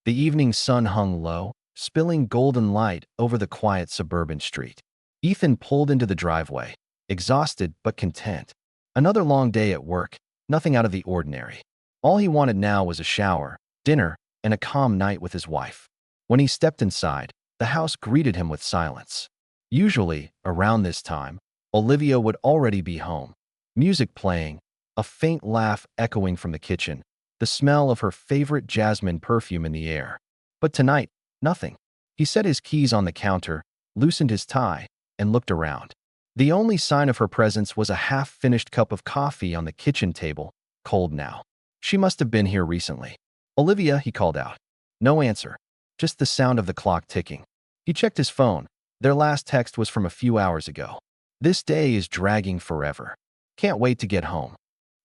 The evening sun hung low, spilling golden light over the quiet suburban street. Ethan pulled into the driveway, exhausted but content. Another long day at work, nothing out of the ordinary. All he wanted now was a shower, dinner, and a calm night with his wife. When he stepped inside, the house greeted him with silence. Usually, around this time, Olivia would already be home. Music playing, a faint laugh echoing from the kitchen, the smell of her favorite jasmine perfume in the air. But tonight, nothing. He set his keys on the counter, loosened his tie, and looked around. The only sign of her presence was a half-finished cup of coffee on the kitchen table, cold now. She must have been here recently. "Olivia," he called out. No answer, just the sound of the clock ticking. He checked his phone. Their last text was from a few hours ago. "This day is dragging forever. Can't wait to get home."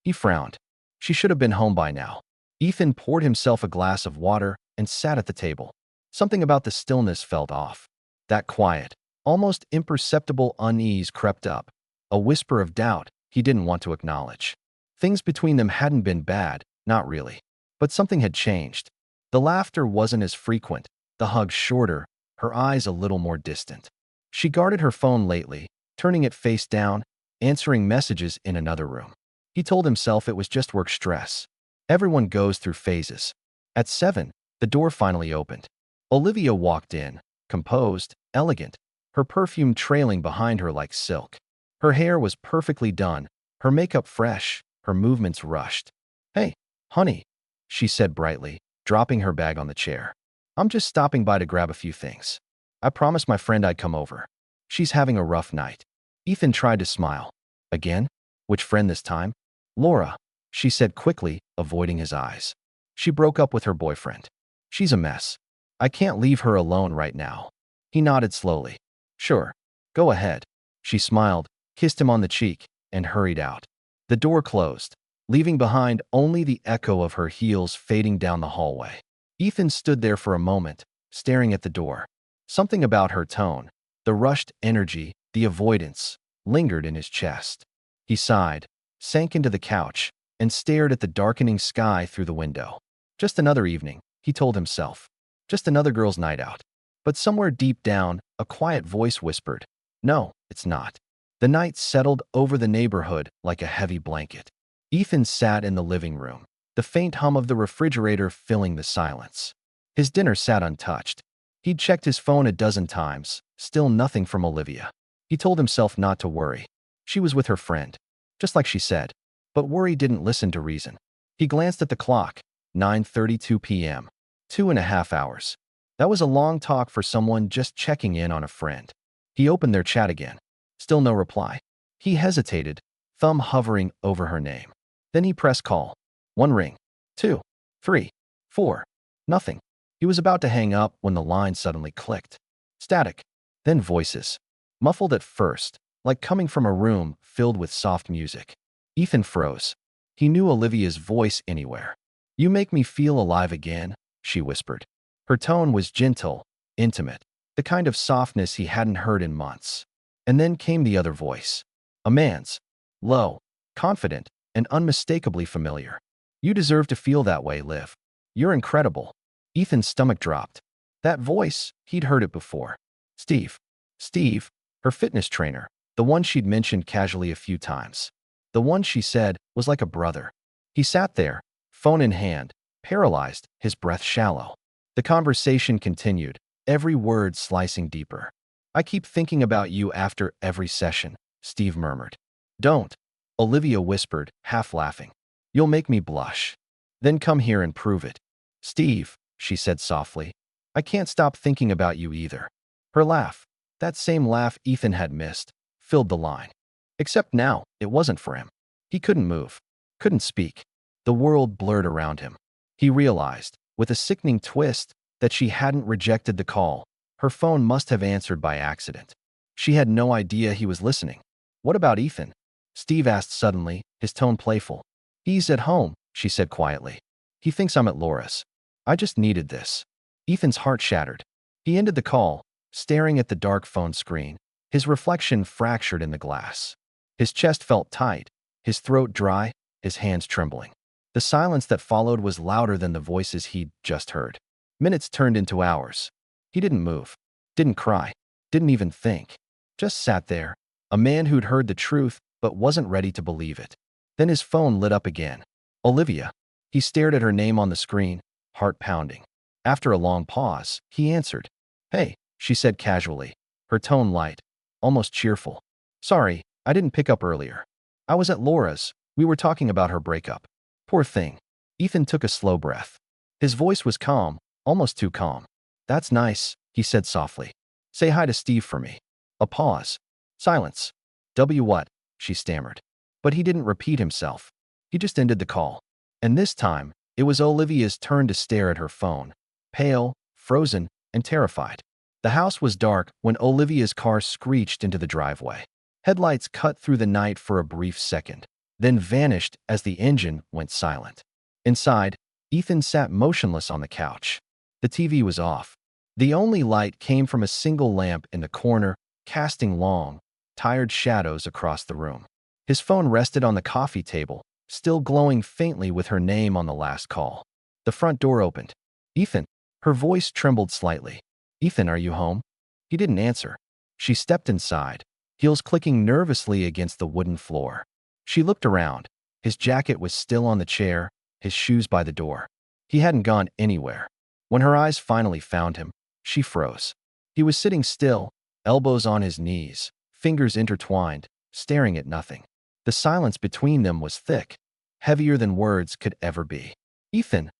He frowned. She should have been home by now. Ethan poured himself a glass of water and sat at the table. Something about the stillness felt off. That quiet, almost imperceptible unease crept up, a whisper of doubt he didn't want to acknowledge. Things between them hadn't been bad, not really. But something had changed. The laughter wasn't as frequent, the hugs shorter, her eyes a little more distant. She guarded her phone lately, turning it face down, answering messages in another room. He told himself it was just work stress. Everyone goes through phases. At 7, the door finally opened. Olivia walked in, composed, elegant, her perfume trailing behind her like silk. Her hair was perfectly done, her makeup fresh, her movements rushed. "Hey, honey," she said brightly, dropping her bag on the chair. "I'm just stopping by to grab a few things. I promised my friend I'd come over. She's having a rough night." Ethan tried to smile. "Again? Which friend this time?" "Laura," she said quickly, avoiding his eyes. "She broke up with her boyfriend. She's a mess. I can't leave her alone right now." He nodded slowly. "Sure. Go ahead." She smiled, kissed him on the cheek, and hurried out. The door closed, leaving behind only the echo of her heels fading down the hallway. Ethan stood there for a moment, staring at the door. Something about her tone, the rushed energy, the avoidance, lingered in his chest. He sighed, sank into the couch, and stared at the darkening sky through the window. Just another evening, he told himself. Just another girl's night out. But somewhere deep down, a quiet voice whispered, "No, it's not." The night settled over the neighborhood like a heavy blanket. Ethan sat in the living room, the faint hum of the refrigerator filling the silence. His dinner sat untouched. He'd checked his phone a dozen times, still nothing from Olivia. He told himself not to worry. She was with her friend, just like she said. But worry didn't listen to reason. He glanced at the clock, 9:32 p.m. 2.5 hours. That was a long talk for someone just checking in on a friend. He opened their chat again. Still no reply. He hesitated, thumb hovering over her name. Then he pressed call. 1 ring. 2. 3. 4. Nothing. He was about to hang up when the line suddenly clicked. Static. Then voices. Muffled at first, like coming from a room filled with soft music. Ethan froze. He knew Olivia's voice anywhere. "You make me feel alive again," she whispered. Her tone was gentle, intimate, the kind of softness he hadn't heard in months. And then came the other voice. A man's. Low, confident, and unmistakably familiar. "You deserve to feel that way, Liv. You're incredible." Ethan's stomach dropped. That voice, he'd heard it before. Steve. Steve, her fitness trainer, the one she'd mentioned casually a few times. The one she said was like a brother. He sat there, phone in hand, paralyzed, his breath shallow. The conversation continued, every word slicing deeper. "I keep thinking about you after every session," Steve murmured. "Don't," Olivia whispered, half laughing. "You'll make me blush. Then come here and prove it." "Steve," she said softly, "I can't stop thinking about you either." Her laugh, that same laugh Ethan had missed, filled the line. Except now, it wasn't for him. He couldn't move, couldn't speak. The world blurred around him. He realized, with a sickening twist, that she hadn't rejected the call. Her phone must have answered by accident. She had no idea he was listening. "What about Ethan?" Steve asked suddenly, his tone playful. "He's at home," she said quietly. "He thinks I'm at Laura's. I just needed this." Ethan's heart shattered. He ended the call, staring at the dark phone screen, his reflection fractured in the glass. His chest felt tight, his throat dry, his hands trembling. The silence that followed was louder than the voices he'd just heard. Minutes turned into hours. He didn't move, didn't cry, didn't even think. Just sat there, a man who'd heard the truth but wasn't ready to believe it. Then his phone lit up again. Olivia. He stared at her name on the screen, heart pounding. After a long pause, he answered. Hey, she said casually, her tone light, almost cheerful. Sorry, I didn't pick up earlier. I was at Laura's. We were talking about her breakup. Poor thing. Ethan took a slow breath. His voice was calm, almost too calm. That's nice, he said softly. Say hi to Steve for me. A pause. Silence. What? She stammered. But he didn't repeat himself. He just ended the call. And this time, it was Olivia's turn to stare at her phone, pale, frozen, and terrified. The house was dark when Olivia's car screeched into the driveway. Headlights cut through the night for a brief second, then vanished as the engine went silent. Inside, Ethan sat motionless on the couch. The TV was off. The only light came from a single lamp in the corner, casting long, tired shadows across the room. His phone rested on the coffee table, still glowing faintly with her name on the last call. The front door opened. Ethan. Her voice trembled slightly. Ethan, are you home? He didn't answer. She stepped inside, heels clicking nervously against the wooden floor. She looked around. His jacket was still on the chair, his shoes by the door. He hadn't gone anywhere. When her eyes finally found him, she froze. He was sitting still, elbows on his knees, fingers intertwined, staring at nothing. The silence between them was thick, heavier than words could ever be. Ethan,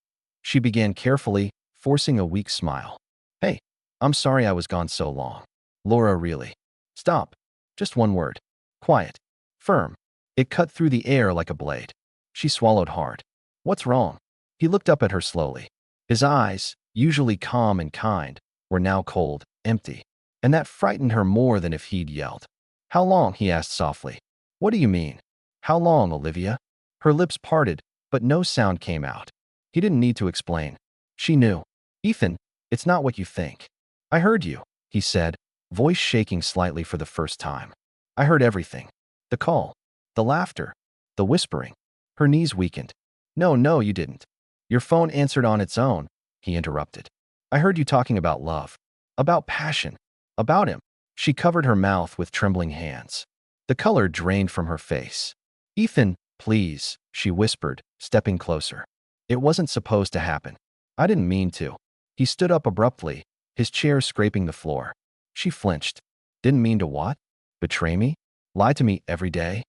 she began carefully, forcing a weak smile. Hey, I'm sorry I was gone so long. Laura, really. Stop. Just one word. Quiet. Firm. It cut through the air like a blade. She swallowed hard. What's wrong? He looked up at her slowly. His eyes, usually calm and kind, were now cold, empty. And that frightened her more than if he'd yelled. How long? He asked softly. What do you mean? How long, Olivia? Her lips parted, but no sound came out. He didn't need to explain. She knew. Ethan, it's not what you think. I heard you, he said, voice shaking slightly for the first time. I heard everything. The call, the laughter, the whispering. Her knees weakened. No, you didn't. Your phone answered on its own, he interrupted. I heard you talking about love, about passion, about him. She covered her mouth with trembling hands. The color drained from her face. Ethan, please, she whispered, stepping closer. It wasn't supposed to happen. I didn't mean to. He stood up abruptly, his chair scraping the floor. She flinched. Didn't mean to what? Betray me? Lie to me every day?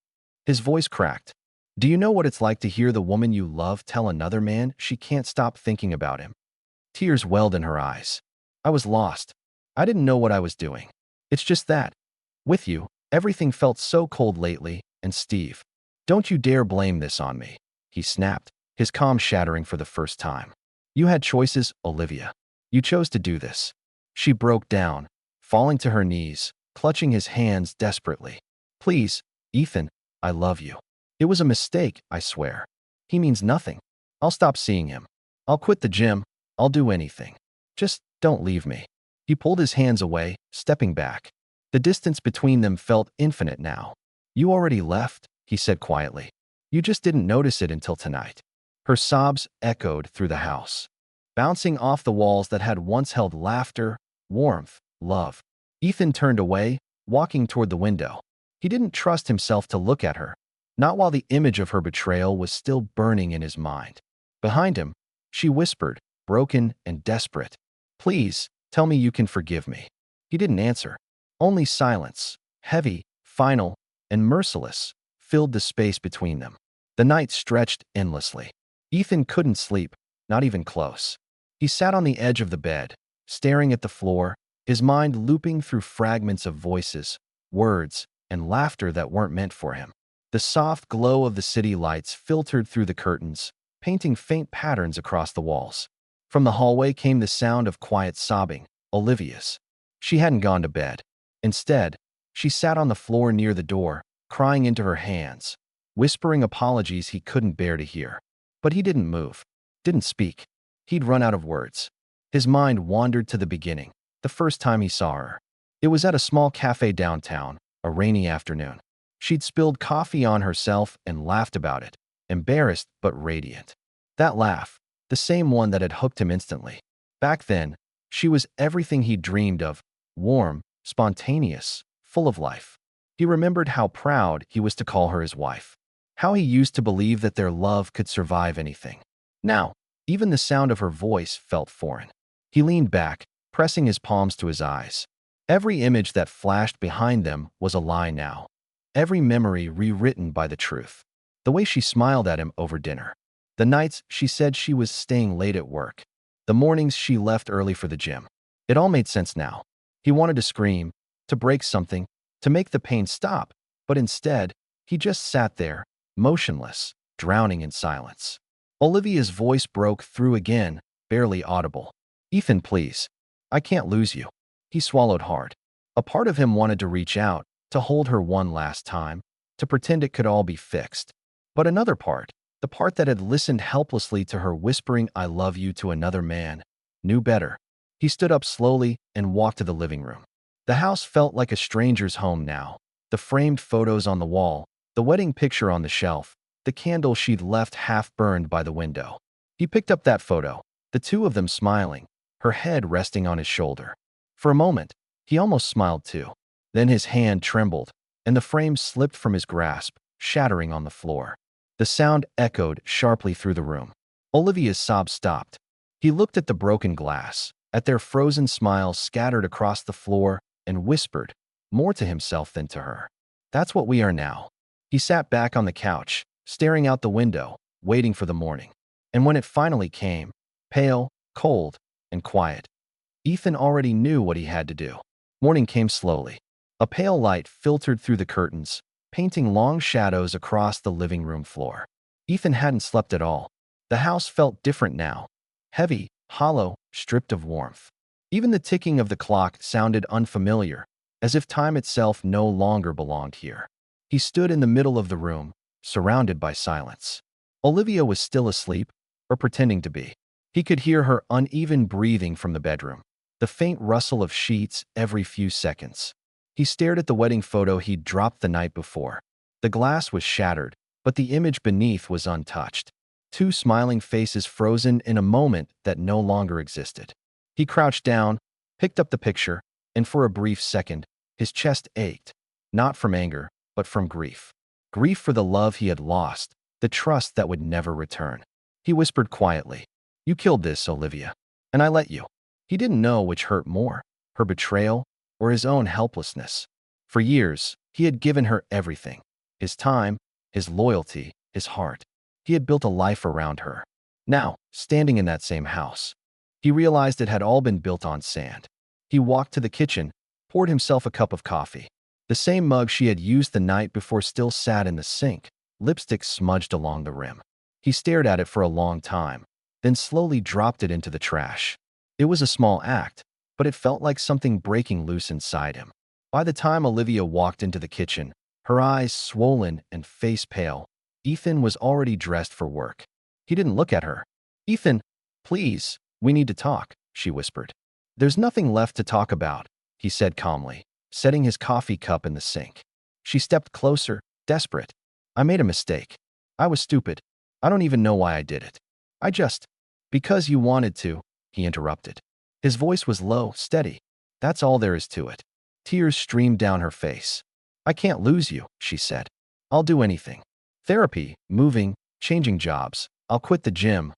His voice cracked. Do you know what it's like to hear the woman you love tell another man she can't stop thinking about him? Tears welled in her eyes. I was lost. I didn't know what I was doing. It's just that. With you, everything felt so cold lately, and Steve. Don't you dare blame this on me, he snapped, his calm shattering for the first time. You had choices, Olivia. You chose to do this. She broke down, falling to her knees, clutching his hands desperately. Please, Ethan, I love you. It was a mistake, I swear. He means nothing. I'll stop seeing him. I'll quit the gym. I'll do anything. Just don't leave me. He pulled his hands away, stepping back. The distance between them felt infinite now. You already left, he said quietly. You just didn't notice it until tonight. Her sobs echoed through the house, bouncing off the walls that had once held laughter, warmth, love. Ethan turned away, walking toward the window. He didn't trust himself to look at her, not while the image of her betrayal was still burning in his mind. Behind him, she whispered, broken and desperate. Please, tell me you can forgive me. He didn't answer. Only silence, heavy, final, and merciless, filled the space between them. The night stretched endlessly. Ethan couldn't sleep, not even close. He sat on the edge of the bed, staring at the floor, his mind looping through fragments of voices, words, and laughter that weren't meant for him. The soft glow of the city lights filtered through the curtains, painting faint patterns across the walls. From the hallway came the sound of quiet sobbing, Olivia's. She hadn't gone to bed. Instead, she sat on the floor near the door, crying into her hands, whispering apologies he couldn't bear to hear. But he didn't move, didn't speak. He'd run out of words. His mind wandered to the beginning, the first time he saw her. It was at a small cafe downtown, a rainy afternoon. She'd spilled coffee on herself and laughed about it, embarrassed but radiant. That laugh, the same one that had hooked him instantly. Back then, she was everything he dreamed of, warm, spontaneous, full of life. He remembered how proud he was to call her his wife, how he used to believe that their love could survive anything. Now, even the sound of her voice felt foreign. He leaned back, pressing his palms to his eyes. Every image that flashed behind them was a lie now. Every memory rewritten by the truth. The way she smiled at him over dinner. The nights she said she was staying late at work. The mornings she left early for the gym. It all made sense now. He wanted to scream, to break something, to make the pain stop, but instead, he just sat there, motionless, drowning in silence. Olivia's voice broke through again, barely audible. "Ethan, please. I can't lose you." He swallowed hard. A part of him wanted to reach out, to hold her one last time, to pretend it could all be fixed. But another part, the part that had listened helplessly to her whispering "I love you" to another man, knew better. He stood up slowly and walked to the living room. The house felt like a stranger's home now. The framed photos on the wall, the wedding picture on the shelf, the candle she'd left half-burned by the window. He picked up that photo, the two of them smiling, her head resting on his shoulder. For a moment, he almost smiled too. Then his hand trembled, and the frame slipped from his grasp, shattering on the floor. The sound echoed sharply through the room. Olivia's sobs stopped. He looked at the broken glass, at their frozen smiles scattered across the floor, and whispered, more to himself than to her, "That's what we are now." He sat back on the couch, staring out the window, waiting for the morning. And when it finally came, pale, cold, and quiet, Ethan already knew what he had to do. Morning came slowly. A pale light filtered through the curtains, painting long shadows across the living room floor. Ethan hadn't slept at all. The house felt different now. Heavy, hollow, stripped of warmth. Even the ticking of the clock sounded unfamiliar, as if time itself no longer belonged here. He stood in the middle of the room, surrounded by silence. Olivia was still asleep, or pretending to be. He could hear her uneven breathing from the bedroom, the faint rustle of sheets every few seconds. He stared at the wedding photo he'd dropped the night before. The glass was shattered, but the image beneath was untouched. Two smiling faces frozen in a moment that no longer existed. He crouched down, picked up the picture, and for a brief second, his chest ached, not from anger, but from grief. Grief for the love he had lost, the trust that would never return. He whispered quietly, "You killed this, Olivia, and I let you." He didn't know which hurt more, her betrayal or his own helplessness. For years, he had given her everything, his time, his loyalty, his heart. He had built a life around her. Now, standing in that same house, he realized it had all been built on sand. He walked to the kitchen, poured himself a cup of coffee. The same mug she had used the night before still sat in the sink, lipstick smudged along the rim. He stared at it for a long time, then slowly dropped it into the trash. It was a small act, but it felt like something breaking loose inside him. By the time Olivia walked into the kitchen, her eyes swollen and face pale, Ethan was already dressed for work. He didn't look at her. "Ethan, please, we need to talk," she whispered. "There's nothing left to talk about," he said calmly, setting his coffee cup in the sink. She stepped closer, desperate. "I made a mistake. I was stupid. I don't even know why I did it. I just—" "Because you wanted to," he interrupted. His voice was low, steady. "That's all there is to it." Tears streamed down her face. "I can't lose you," she said. "I'll do anything. Therapy, moving, changing jobs. I'll quit the gym.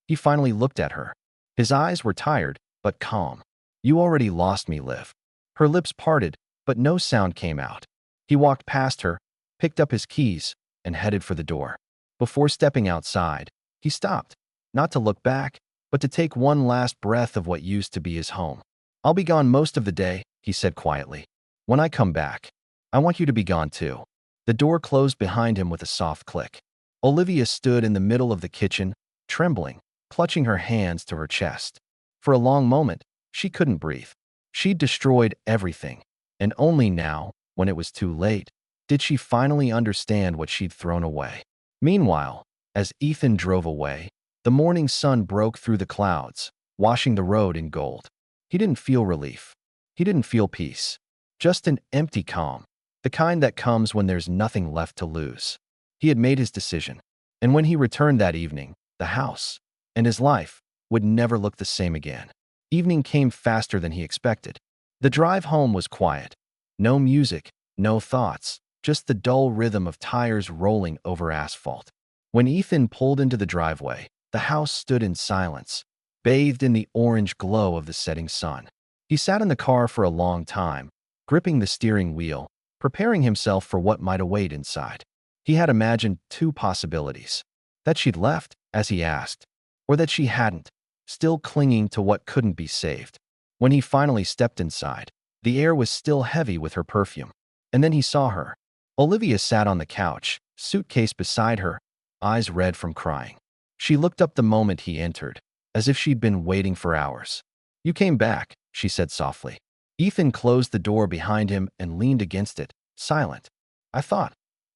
He finally looked at her. His eyes were tired, but calm. "You already lost me, Liv." Her lips parted, but no sound came out. He walked past her, picked up his keys, and headed for the door. Before stepping outside, he stopped, not to look back, but to take one last breath of what used to be his home. "I'll be gone most of the day," he said quietly. "When I come back, I want you to be gone too." The door closed behind him with a soft click. Olivia stood in the middle of the kitchen, trembling, clutching her hands to her chest. For a long moment, she couldn't breathe. She'd destroyed everything, and only now, when it was too late, did she finally understand what she'd thrown away. Meanwhile, as Ethan drove away, the morning sun broke through the clouds, washing the road in gold. He didn't feel relief. He didn't feel peace. Just an empty calm, the kind that comes when there's nothing left to lose. He had made his decision, and when he returned that evening, the house and his life would never look the same again. Evening came faster than he expected. The drive home was quiet. No music, no thoughts, just the dull rhythm of tires rolling over asphalt. When Ethan pulled into the driveway, the house stood in silence, bathed in the orange glow of the setting sun. He sat in the car for a long time, gripping the steering wheel, preparing himself for what might await inside. He had imagined two possibilities: that she'd left, as he asked, or that she hadn't, still clinging to what couldn't be saved. When he finally stepped inside, the air was still heavy with her perfume. And then he saw her. Olivia sat on the couch, suitcase beside her, eyes red from crying. She looked up the moment he entered, as if she'd been waiting for hours. "You came back," she said softly. Ethan closed the door behind him and leaned against it, silent. "I thought,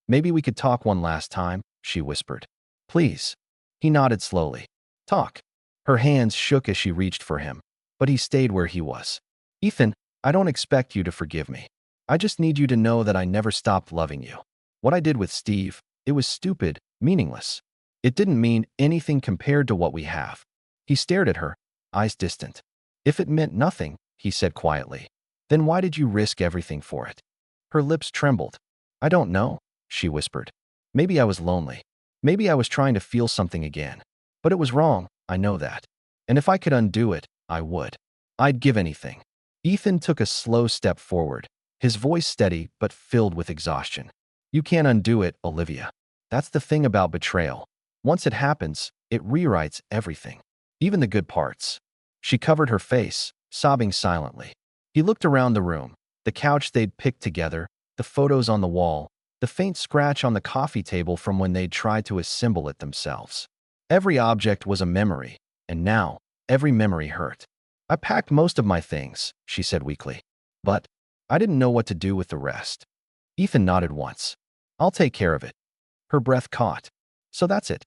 maybe we could talk one last time," she whispered. "Please." He nodded slowly. "Talk." Her hands shook as she reached for him, but he stayed where he was. "Ethan, I don't expect you to forgive me. I just need you to know that I never stopped loving you. What I did with Steve, it was stupid, meaningless. It didn't mean anything compared to what we have." He stared at her, eyes distant. "If it meant nothing," he said quietly, "then why did you risk everything for it?" Her lips trembled. "I don't know," she whispered. "Maybe I was lonely. Maybe I was trying to feel something again. But it was wrong, I know that. And if I could undo it, I would. I'd give anything." Ethan took a slow step forward, his voice steady but filled with exhaustion. "You can't undo it, Olivia. That's the thing about betrayal. Once it happens, it rewrites everything, even the good parts." She covered her face, sobbing silently. He looked around the room, the couch they'd picked together, the photos on the wall, the faint scratch on the coffee table from when they'd tried to assemble it themselves. Every object was a memory, and now, every memory hurt. "I packed most of my things," she said weakly. "But I didn't know what to do with the rest." Ethan nodded once. "I'll take care of it." Her breath caught. "So that's it."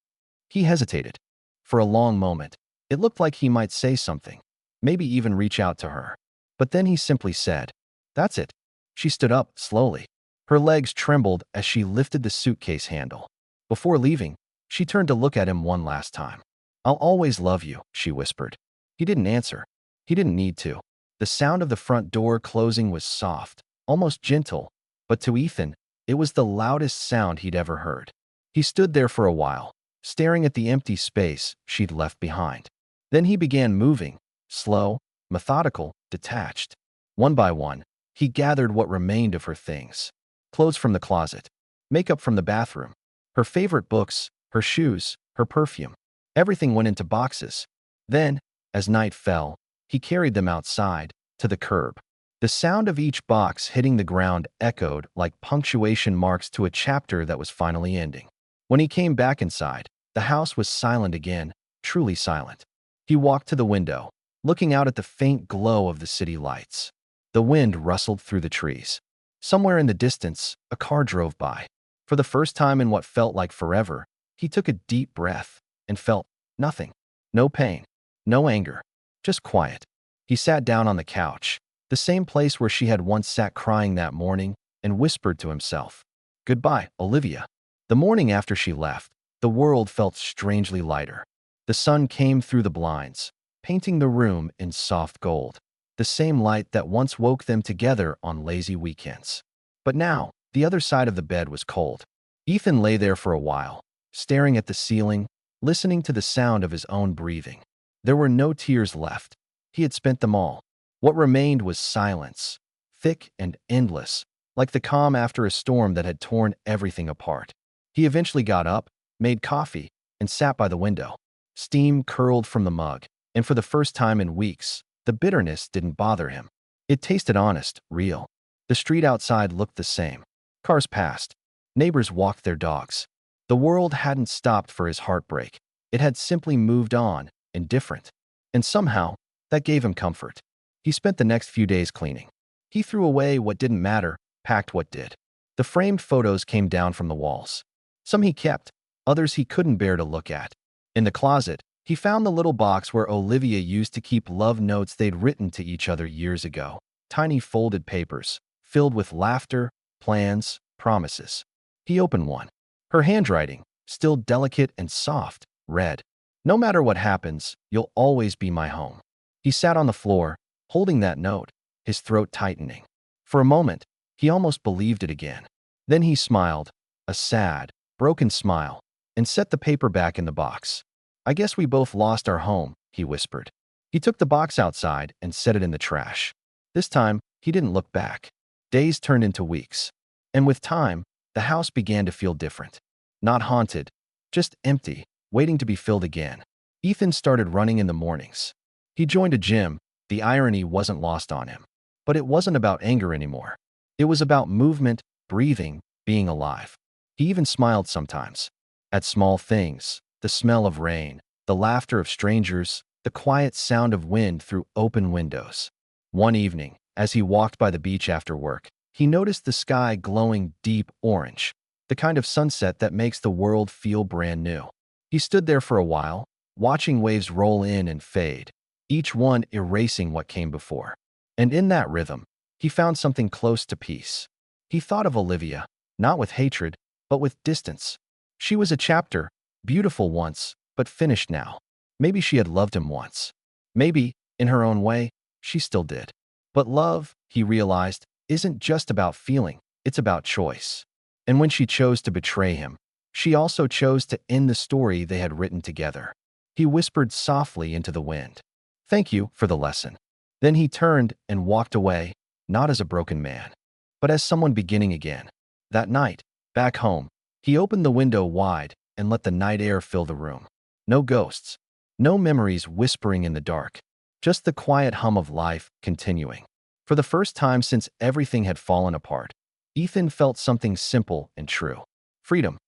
He hesitated. For a long moment, it looked like he might say something, maybe even reach out to her. But then he simply said, "That's it." She stood up, slowly. Her legs trembled as she lifted the suitcase handle. Before leaving, she turned to look at him one last time. "I'll always love you," she whispered. He didn't answer. He didn't need to. The sound of the front door closing was soft, almost gentle, but to Ethan, it was the loudest sound he'd ever heard. He stood there for a while, staring at the empty space she'd left behind. Then he began moving, slow, methodical, detached. One by one, he gathered what remained of her things. Clothes from the closet, makeup from the bathroom, her favorite books, her shoes, her perfume. Everything went into boxes. Then, as night fell, he carried them outside, to the curb. The sound of each box hitting the ground echoed like punctuation marks to a chapter that was finally ending. When he came back inside, the house was silent again, truly silent. He walked to the window, looking out at the faint glow of the city lights. The wind rustled through the trees. Somewhere in the distance, a car drove by. For the first time in what felt like forever, he took a deep breath and felt nothing. No pain, no anger, just quiet. He sat down on the couch, the same place where she had once sat crying that morning, and whispered to himself, "Goodbye, Olivia." The morning after she left, the world felt strangely lighter. The sun came through the blinds, painting the room in soft gold, the same light that once woke them together on lazy weekends. But now, the other side of the bed was cold. Ethan lay there for a while, staring at the ceiling, listening to the sound of his own breathing. There were no tears left. He had spent them all. What remained was silence, thick and endless, like the calm after a storm that had torn everything apart. He eventually got up, made coffee, and sat by the window. Steam curled from the mug, and for the first time in weeks, the bitterness didn't bother him. It tasted honest, real. The street outside looked the same. Cars passed. Neighbors walked their dogs. The world hadn't stopped for his heartbreak. It had simply moved on, indifferent. And somehow, that gave him comfort. He spent the next few days cleaning. He threw away what didn't matter, packed what did. The framed photos came down from the walls. Some he kept, others he couldn't bear to look at. In the closet, he found the little box where Olivia used to keep love notes they'd written to each other years ago. Tiny folded papers, filled with laughter, plans, promises. He opened one. Her handwriting, still delicate and soft, read, No matter what happens, you'll always be my home. He sat on the floor, holding that note, his throat tightening. For a moment, he almost believed it again. Then he smiled, a sad, broken smile, and set the paper back in the box. I guess we both lost our home, he whispered. He took the box outside and set it in the trash. This time, he didn't look back. Days turned into weeks. And with time, the house began to feel different. Not haunted, just empty, waiting to be filled again. Ethan started running in the mornings. He joined a gym. The irony wasn't lost on him. But it wasn't about anger anymore. It was about movement, breathing, being alive. He even smiled sometimes. At small things, the smell of rain, the laughter of strangers, the quiet sound of wind through open windows. One evening, as he walked by the beach after work, he noticed the sky glowing deep orange, the kind of sunset that makes the world feel brand new. He stood there for a while, watching waves roll in and fade, each one erasing what came before. And in that rhythm, he found something close to peace. He thought of Olivia, not with hatred, but with distance. She was a chapter, beautiful once, but finished now. Maybe she had loved him once. Maybe, in her own way, she still did. But love, he realized, isn't just about feeling, it's about choice. And when she chose to betray him, she also chose to end the story they had written together. He whispered softly into the wind, "Thank you for the lesson." Then he turned and walked away, not as a broken man, but as someone beginning again. That night, back home, he opened the window wide and let the night air fill the room. No ghosts, no memories whispering in the dark, just the quiet hum of life continuing. For the first time since everything had fallen apart, Ethan felt something simple and true: freedom.